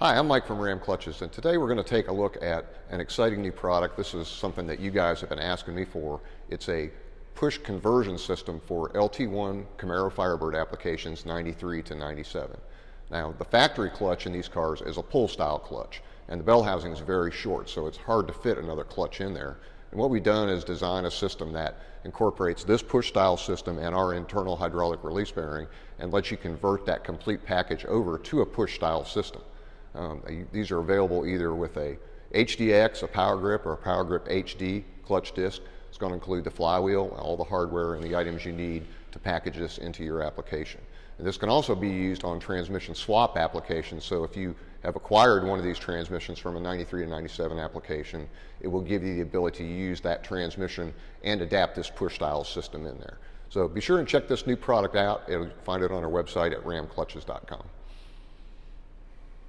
Hi, I'm Mike from Ram Clutches, and today we're going to take a look at an exciting new product. This is something that you guys have been asking me for. It's a push conversion system for LT1 Camaro Firebird applications 93 to 97. Now, the factory clutch in these cars is a pull-style clutch, and the bell housing is very short, so it's hard to fit another clutch in there. And what we've done is design a system that incorporates this push-style system and our internal hydraulic release bearing and lets you convert that complete package over to a push-style system. These are available either with a HDX, a power grip, or a power grip HD clutch disc. It's going to include the flywheel, all the hardware and the items you need to package this into your application. And this can also be used on transmission swap applications, so if you have acquired one of these transmissions from a 93 to 97 application, it will give you the ability to use that transmission and adapt this push style system in there. So be sure and check this new product out. You'll find it on our website at ramclutches.com.